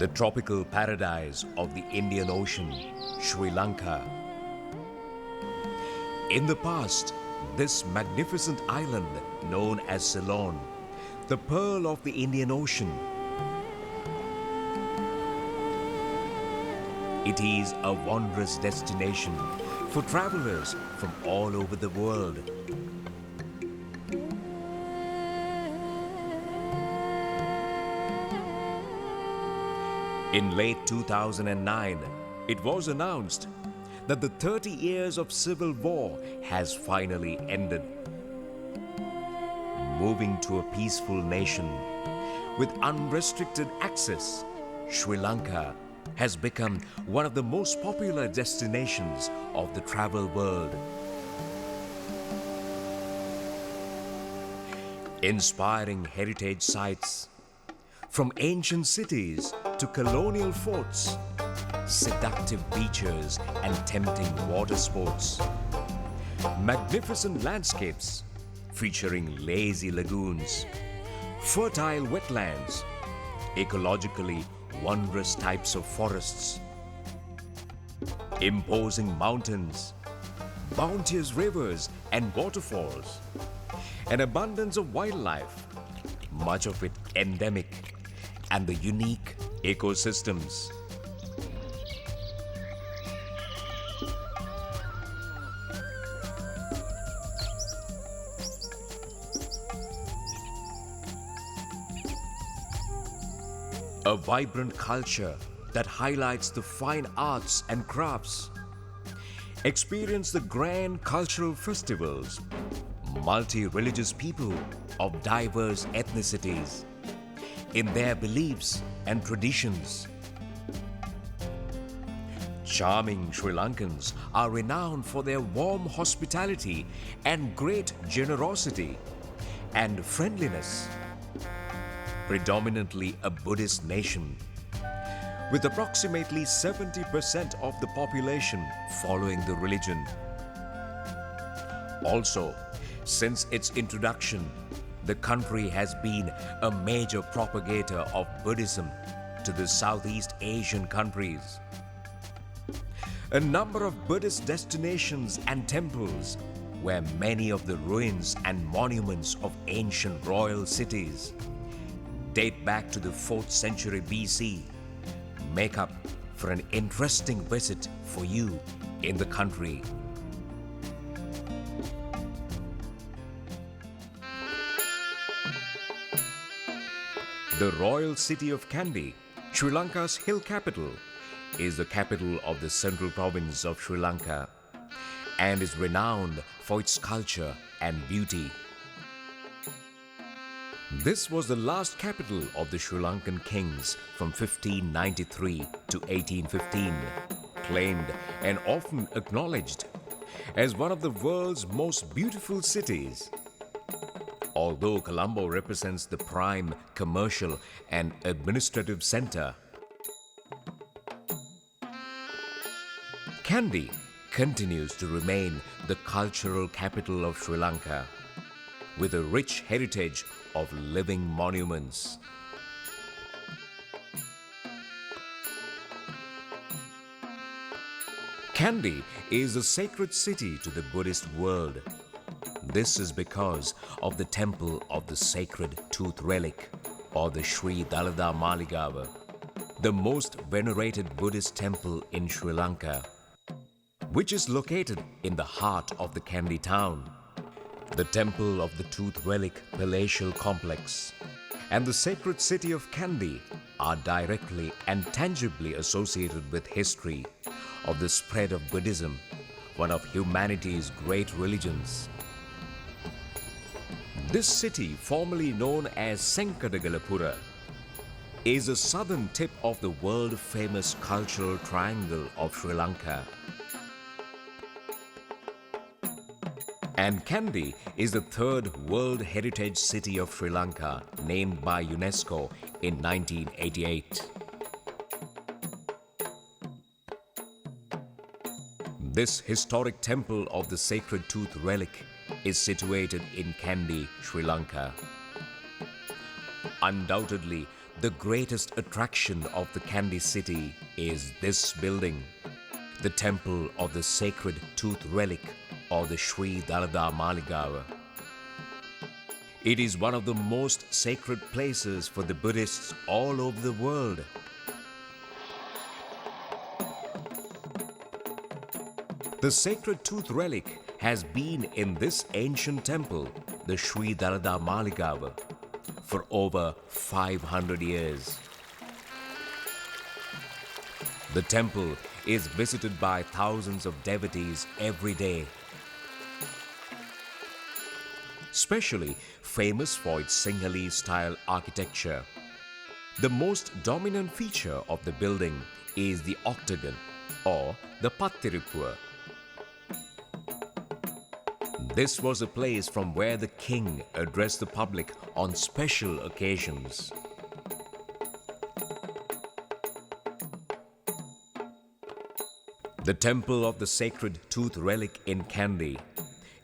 the tropical paradise of the Indian Ocean, Sri Lanka. In the past, this magnificent island known as Ceylon, the pearl of the Indian Ocean, it is a wondrous destination for travelers from all over the world. In late 2009, it was announced that the 30 years of civil war has finally ended. Moving to a peaceful nation with unrestricted access, Sri Lanka has become one of the most popular destinations of the travel world. Inspiring heritage sites, from ancient cities to colonial forts, seductive beaches and tempting water sports, magnificent landscapes featuring lazy lagoons, fertile wetlands, ecologically wondrous types of forests, imposing mountains, bounteous rivers and waterfalls, an abundance of wildlife, much of it endemic, and the unique ecosystems. A vibrant culture that highlights the fine arts and crafts. Experience the grand cultural festivals, multi-religious people of diverse ethnicities in their beliefs and traditions. Charming Sri Lankans are renowned for their warm hospitality and great generosity and friendliness. Predominantly a Buddhist nation, with approximately 70% of the population following the religion. Also, since its introduction, the country has been a major propagator of Buddhism to the Southeast Asian countries. A number of Buddhist destinations and temples, where many of the ruins and monuments of ancient royal cities date back to the 4th century BC, make up for an interesting visit for you in the country. The royal city of Kandy, Sri Lanka's hill capital, is the capital of the central province of Sri Lanka and is renowned for its culture and beauty. This was the last capital of the Sri Lankan kings from 1593 to 1815, claimed and often acknowledged as one of the world's most beautiful cities. Although Colombo represents the prime commercial and administrative center, Kandy continues to remain the cultural capital of Sri Lanka, with a rich heritage of living monuments. Kandy is a sacred city to the Buddhist world. This is because of the temple of the sacred tooth relic, or the Sri Dalada Maligava, the most venerated Buddhist temple in Sri Lanka, which is located in the heart of the Kandy town. The Temple of the Tooth Relic Palatial Complex and the sacred city of Kandy are directly and tangibly associated with history of the spread of Buddhism, one of humanity's great religions. This city, formerly known as Senkadagalapura, is the southern tip of the world-famous cultural triangle of Sri Lanka. And Kandy is the third World Heritage City of Sri Lanka, named by UNESCO in 1988. This historic temple of the sacred tooth relic is situated in Kandy, Sri Lanka. Undoubtedly, the greatest attraction of the Kandy city is this building, the Temple of the Sacred Tooth Relic, or the Sri Dalada Maligava. It is one of the most sacred places for the Buddhists all over the world. The Sacred Tooth Relic has been in this ancient temple, the Sri Dalada Maligava, for over 500 years. The temple is visited by thousands of devotees every day. Especially famous for its Sinhalese-style architecture. The most dominant feature of the building is the octagon, or the Pattirippuva. This was a place from where the king addressed the public on special occasions. The Temple of the Sacred Tooth Relic in Kandy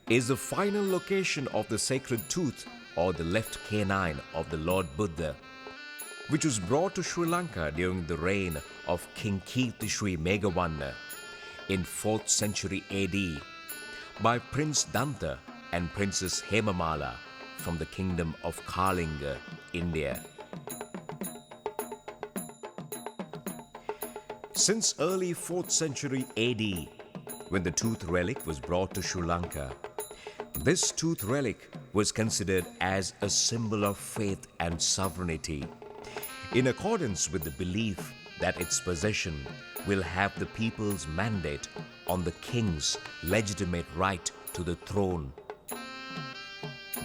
is the final location of the sacred tooth, or the left canine of the Lord Buddha, which was brought to Sri Lanka during the reign of King Kirtisri Meghavanna in 4th century AD by Prince Danta and Princess Hemamala from the kingdom of Kalinga, India. Since early 4th century AD, when the tooth relic was brought to Sri Lanka, this tooth relic was considered as a symbol of faith and sovereignty, in accordance with the belief that its possession will have the people's mandate on the king's legitimate right to the throne.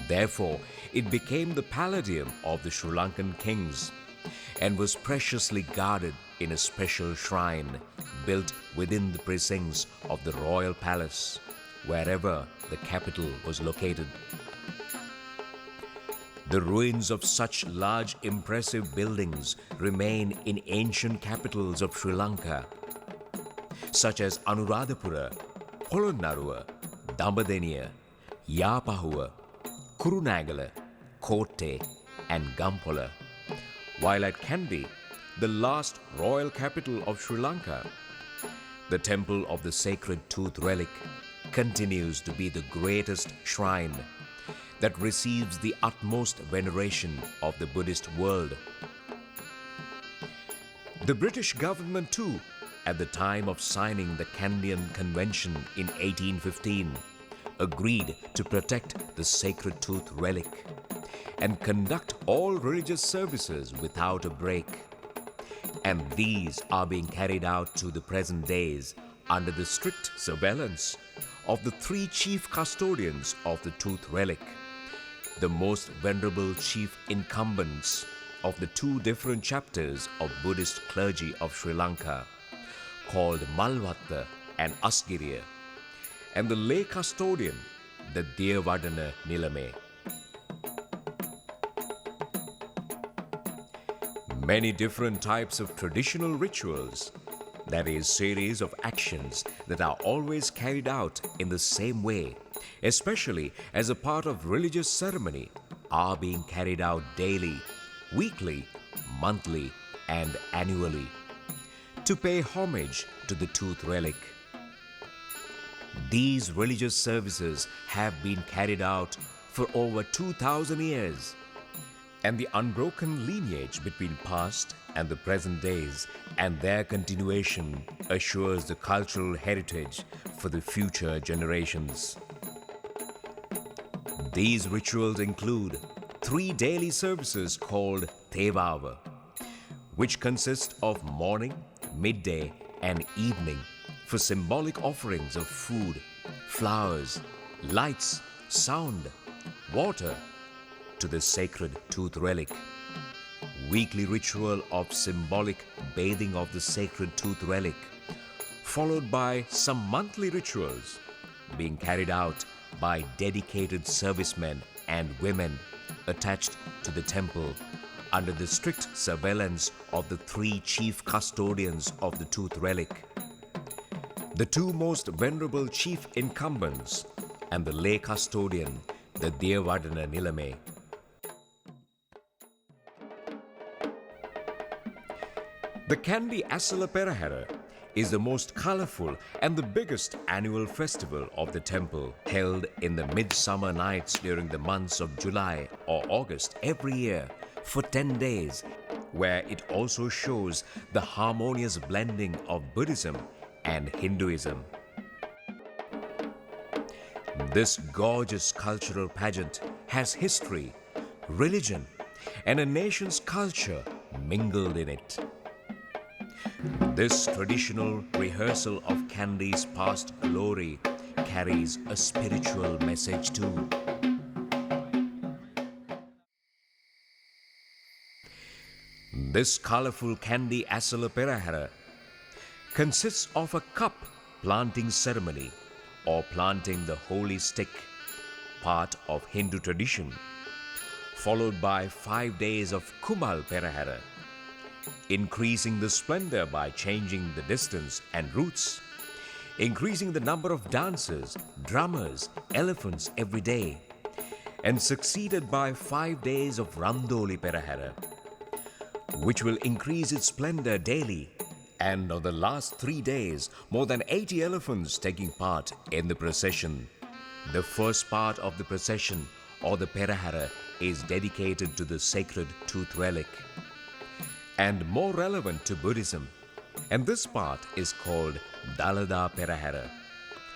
Therefore, it became the palladium of the Sri Lankan kings and was preciously guarded in a special shrine built within the precincts of the royal palace, wherever the capital was located. The ruins of such large, impressive buildings remain in ancient capitals of Sri Lanka, such as Anuradhapura, Polonnaruwa, Dambadeniya, Yapahuwa, Kurunagala, Kotte, and Gampola, while at Kandy, the last royal capital of Sri Lanka, the Temple of the Sacred Tooth Relic continues to be the greatest shrine that receives the utmost veneration of the Buddhist world. The British government too, at the time of signing the Kandyan Convention in 1815, agreed to protect the Sacred Tooth Relic and conduct all religious services without a break. And these are being carried out to the present days under the strict surveillance of the 3 chief custodians of the tooth relic, the most venerable chief incumbents of the 2 different chapters of Buddhist clergy of Sri Lanka, called Malvatta and Asgiriya, and the lay custodian, the Devadana Nilame. Many different types of traditional rituals, that is, series of actions that are always carried out in the same way, especially as a part of religious ceremony, are being carried out daily, weekly, monthly, and annually to pay homage to the tooth relic. These religious services have been carried out for over 2,000 years, and the unbroken lineage between past and the present days and their continuation assures the cultural heritage for the future generations. These rituals include 3 daily services called Tevava, which consist of morning, midday, and evening for symbolic offerings of food, flowers, lights, sound, water to the sacred tooth relic. Weekly ritual of symbolic bathing of the sacred tooth relic, followed by some monthly rituals being carried out by dedicated servicemen and women attached to the temple under the strict surveillance of the 3 chief custodians of the tooth relic, the 2 most venerable chief incumbents, and the lay custodian, the Devadana Nilame. The Kandy Asala Perahera is the most colorful and the biggest annual festival of the temple, held in the midsummer nights during the months of July or August every year for 10 days, where it also shows the harmonious blending of Buddhism and Hinduism. This gorgeous cultural pageant has history, religion, and a nation's culture mingled in it. This traditional rehearsal of Kandy's past glory carries a spiritual message too. This colorful Kandy Asala Perahera consists of a cup planting ceremony or planting the holy stick, part of Hindu tradition, followed by 5 days of Kumal Perahera, increasing the splendor by changing the distance and routes, increasing the number of dancers, drummers, elephants every day, and succeeded by 5 days of Randoli Perahera, which will increase its splendor daily, and on the last 3 days, more than 80 elephants taking part in the procession. The first part of the procession, or the Perahera, is dedicated to the sacred tooth relic and more relevant to Buddhism, and this part is called Dalada Perahera,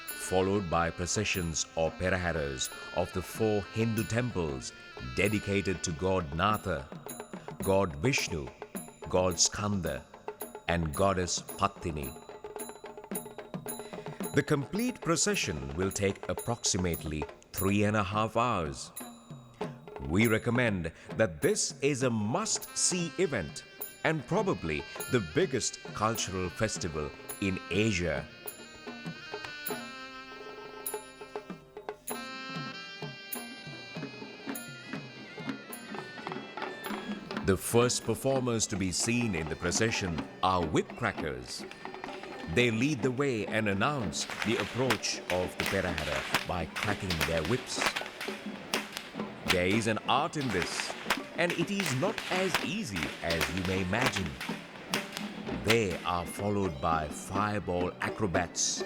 followed by processions or Peraheras of the 4 Hindu temples dedicated to God Natha, God Vishnu, God Skanda, and Goddess Pattini. The complete procession will take approximately 3.5 hours. We recommend that this is a must-see event and probably the biggest cultural festival in Asia. The first performers to be seen in the procession are whipcrackers. They lead the way and announce the approach of the Perahera by cracking their whips. There is an art in this, and it is not as easy as you may imagine. They are followed by fireball acrobats.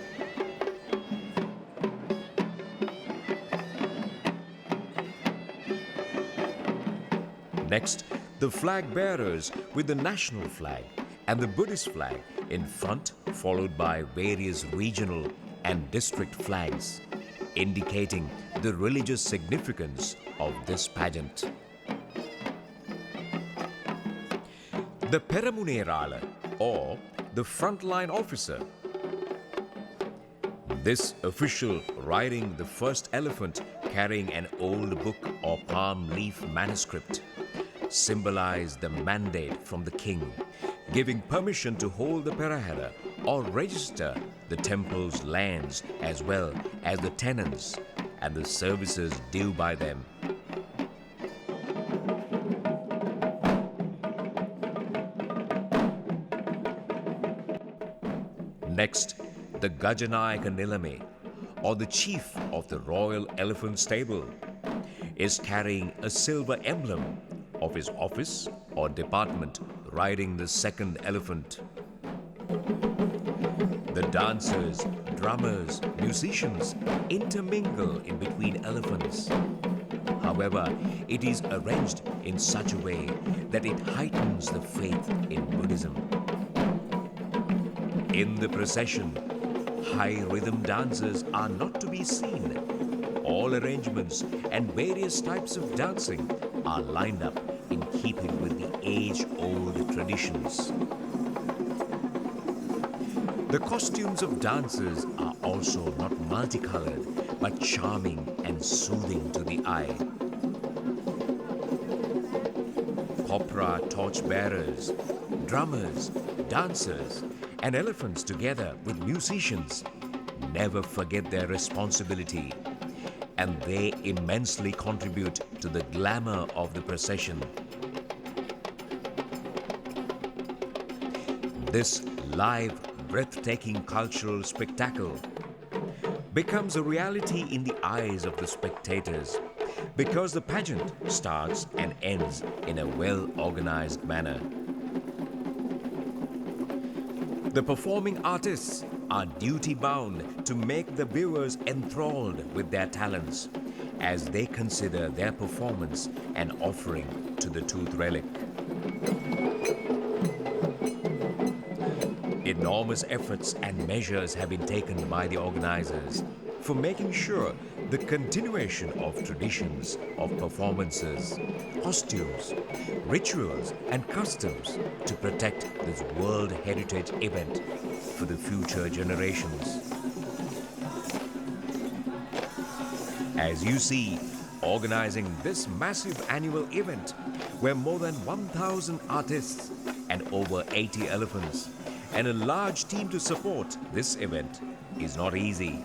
Next, the flag bearers with the national flag and the Buddhist flag in front, followed by various regional and district flags, indicating the religious significance of this pageant. The Peramunerala, or the frontline officer. This official riding the first elephant carrying an old book or palm leaf manuscript symbolize the mandate from the king, giving permission to hold the Perahera or register the temple's lands as well as the tenants and the services due by them. Next, the Gajanayaka Nilame, or the chief of the royal elephant stable, is carrying a silver emblem of his office or department riding the second elephant. The dancers, drummers, musicians intermingle in between elephants. However, it is arranged in such a way that it heightens the faith in Buddhism. In the procession, high rhythm dancers are not to be seen. All arrangements and various types of dancing are lined up in keeping with the age-old traditions. The costumes of dancers are also not multicolored, but charming and soothing to the eye. Popra torch-bearers, drummers, dancers, and elephants together with musicians never forget their responsibility, and they immensely contribute to the glamour of the procession. This live, breathtaking cultural spectacle becomes a reality in the eyes of the spectators because the pageant starts and ends in a well-organized manner. The performing artists are duty-bound to make the viewers enthralled with their talents as they consider their performance an offering to the tooth relic. Enormous efforts and measures have been taken by the organizers for making sure the continuation of traditions of performances, costumes, rituals and customs to protect this World Heritage event for the future generations. As you see, organizing this massive annual event where more than 1,000 artists and over 80 elephants and a large team to support this event is not easy.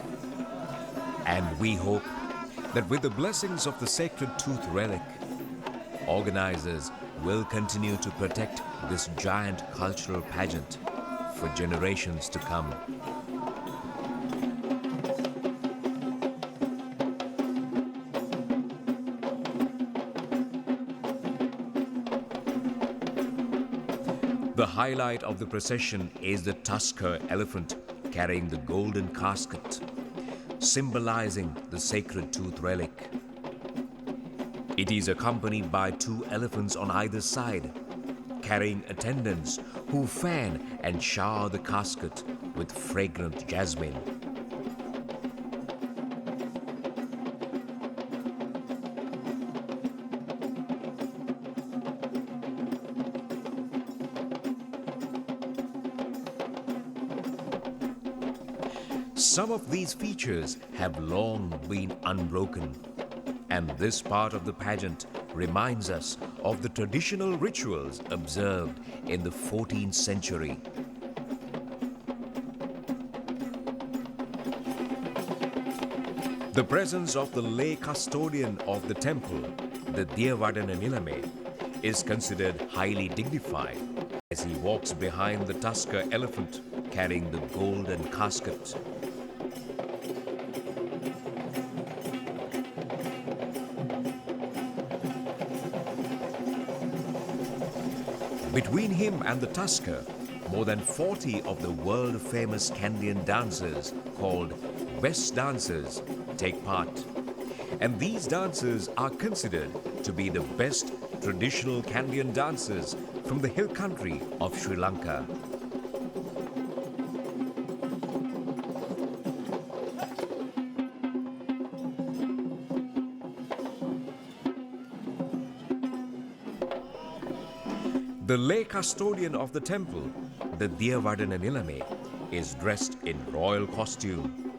And we hope that with the blessings of the sacred tooth relic, organizers will continue to protect this giant cultural pageant for generations to come. The highlight of the procession is the tusker elephant carrying the golden casket, symbolizing the sacred tooth relic. It is accompanied by 2 elephants on either side, carrying attendants who fan and shower the casket with fragrant jasmine. Some of these features have long been unbroken, and this part of the pageant reminds us of the traditional rituals observed in the 14th century. The presence of the lay custodian of the temple, the Devardhana Nilame, is considered highly dignified as he walks behind the tusker elephant carrying the golden casket. Between him and the tusker, more than 40 of the world-famous Kandyan dancers called West dancers take part. And these dancers are considered to be the best traditional Kandyan dancers from the hill country of Sri Lanka. The lay custodian of the temple, the Devardhana Nilame, is dressed in royal costume.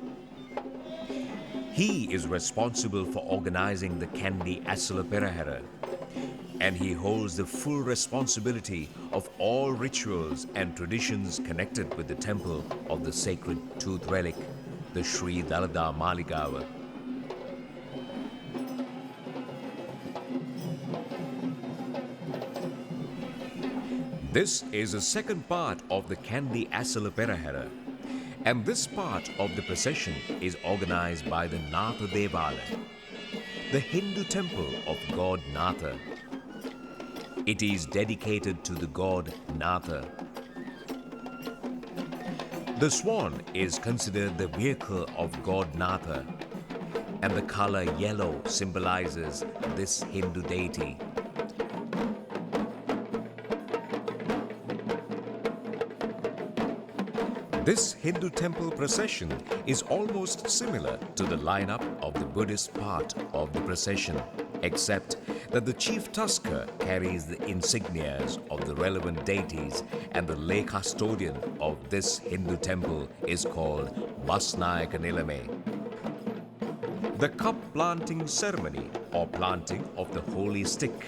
He is responsible for organizing the Kandi Asala Perahera, and he holds the full responsibility of all rituals and traditions connected with the temple of the sacred tooth relic, the Sri Dalada Maligawa. This is the second part of the Kandi Asala Perahera, and this part of the procession is organized by the Natha Devala, the Hindu temple of God Natha. It is dedicated to the god Natha. The swan is considered the vehicle of god Natha, and the color yellow symbolizes this Hindu deity. This Hindu temple procession is almost similar to the lineup of the Buddhist part of the procession, except that the chief tusker carries the insignias of the relevant deities and the lay custodian of this Hindu temple is called Basnayaka Nilame. The cup planting ceremony or planting of the holy stick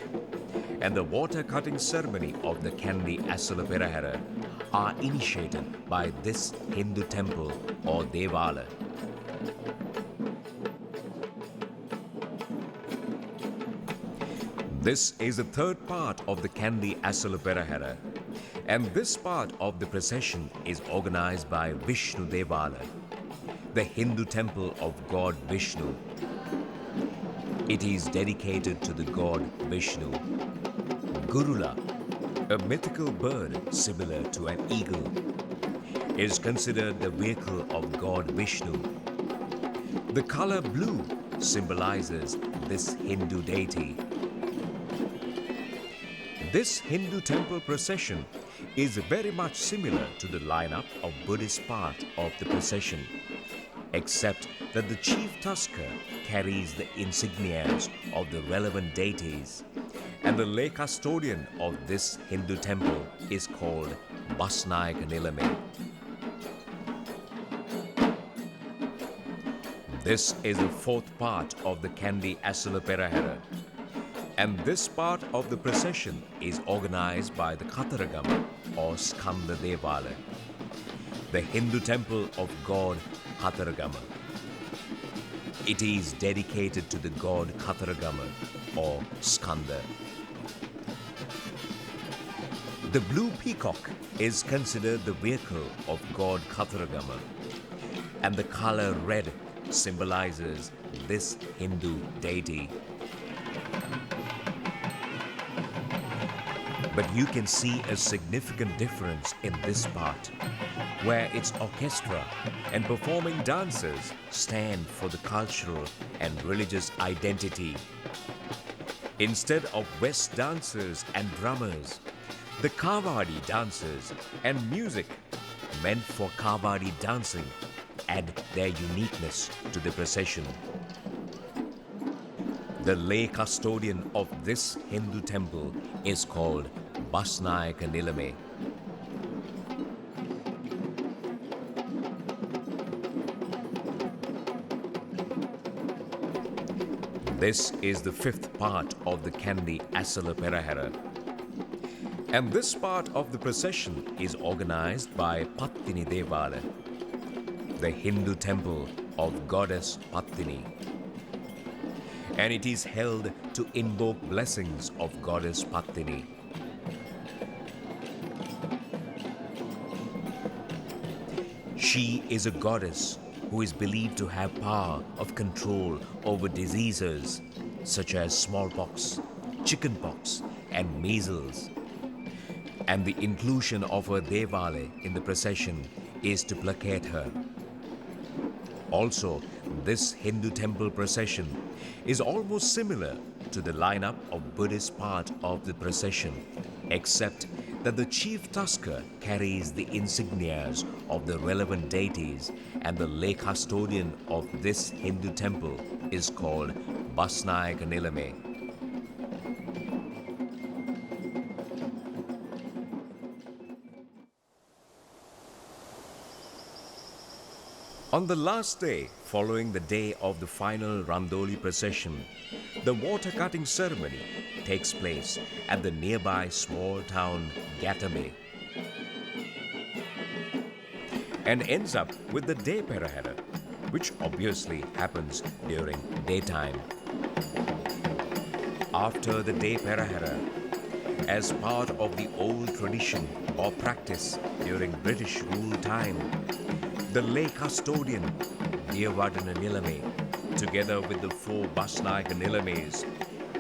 and the water cutting ceremony of the Kandi Asala Perahera are initiated by this Hindu temple or Devala. This is the third part of the Kandi Asala Perahera, and this part of the procession is organized by Vishnu Devala, the Hindu temple of God Vishnu. It is dedicated to the god Vishnu. Gurula, a mythical bird similar to an eagle, is considered the vehicle of God Vishnu. The color blue symbolizes this Hindu deity. This Hindu temple procession is very much similar to the lineup of Buddhist part of the procession, except that the chief tusker carries the insignias of the relevant deities, and the lay custodian of this Hindu temple is called Basnayaka Nilame. This is the fourth part of the Kandi Asala Perahera, and this part of the procession is organized by the Katharagama or Skanda Devala, the Hindu temple of god Katharagama. It is dedicated to the god Katharagama or Skanda. The blue peacock is considered the vehicle of god Katharagama, and the color red symbolizes this Hindu deity. But you can see a significant difference in this part, where its orchestra and performing dancers stand for the cultural and religious identity. Instead of West dancers and drummers, the Kavadi dancers and music meant for Kavadi dancing add their uniqueness to the procession. The lay custodian of this Hindu temple is called Basnayaka Nilame. This is the fifth part of the Kandi Asala Perahera. And this part of the procession is organized by Pattini Devala, the Hindu temple of goddess Pattini. And it is held to invoke blessings of goddess Pattini. She is a goddess who is believed to have power of control over diseases such as smallpox, chickenpox, and measles. And the inclusion of her Devale in the procession is to placate her. Also, this Hindu temple procession is almost similar to the lineup of Buddhist part of the procession, except that the chief tusker carries the insignias of the relevant deities, and the lay custodian of this Hindu temple is called Basnayaka Nilame. On the last day, following the day of the final Randoli procession, the water cutting ceremony takes place at the nearby small town Gatame and ends up with the day Perahera, which obviously happens during daytime. After the day Perahera, as part of the old tradition or practice during British rule time, the lay custodian, Devadana Nilame, together with the 4 Basnayaka Nilames,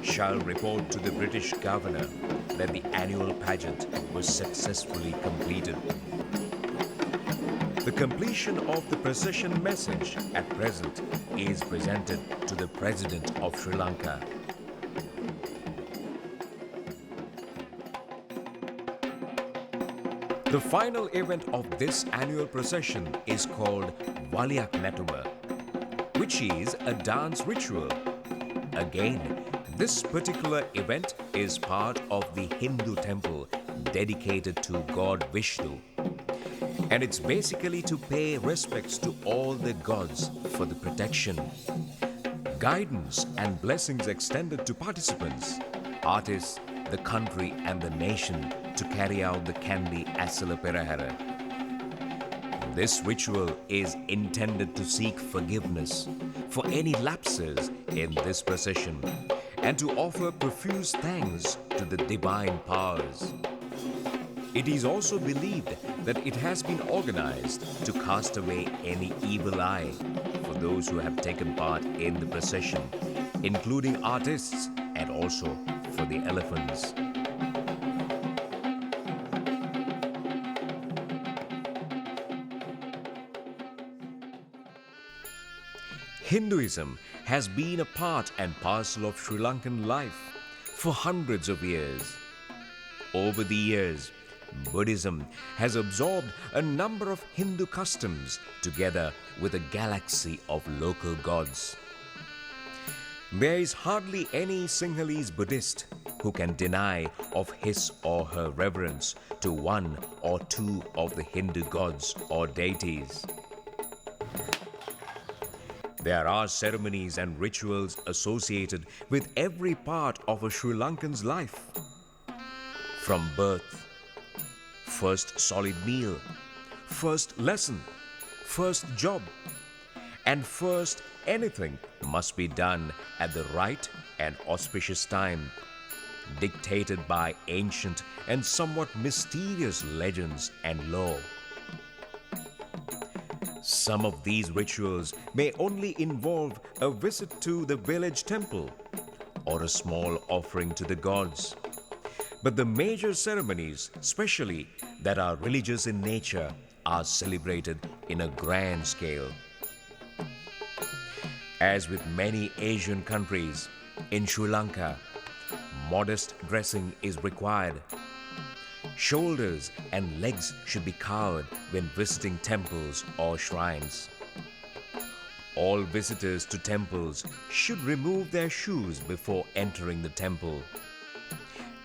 shall report to the British governor that the annual pageant was successfully completed. The completion of the procession message at present is presented to the President of Sri Lanka. The final event of this annual procession is called Valiak Natuma, which is a dance ritual. Again, this particular event is part of the Hindu temple dedicated to God Vishnu. And it's basically to pay respects to all the gods for the protection, guidance and blessings extended to participants, artists, the country and the nation to carry out the Kandi Asala Perahera. This ritual is intended to seek forgiveness for any lapses in this procession and to offer profuse thanks to the divine powers. It is also believed that it has been organized to cast away any evil eye for those who have taken part in the procession, including artists and also for the elephants. Hinduism has been a part and parcel of Sri Lankan life for hundreds of years. Over the years, Buddhism has absorbed a number of Hindu customs together with a galaxy of local gods. There is hardly any Sinhalese Buddhist who can deny of his or her reverence to one or two of the Hindu gods or deities. There are ceremonies and rituals associated with every part of a Sri Lankan's life. From birth, first solid meal, first lesson, first job, and first anything must be done at the right and auspicious time, dictated by ancient and somewhat mysterious legends and lore. Some of these rituals may only involve a visit to the village temple or a small offering to the gods. But the major ceremonies, especially that are religious in nature, are celebrated in a grand scale. As with many Asian countries, in Sri Lanka, modest dressing is required. Shoulders and legs should be covered when visiting temples or shrines. All visitors to temples should remove their shoes before entering the temple,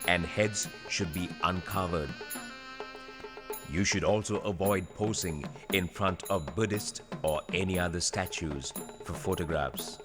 and heads should be uncovered. You should also avoid posing in front of Buddhist or any other statues for photographs.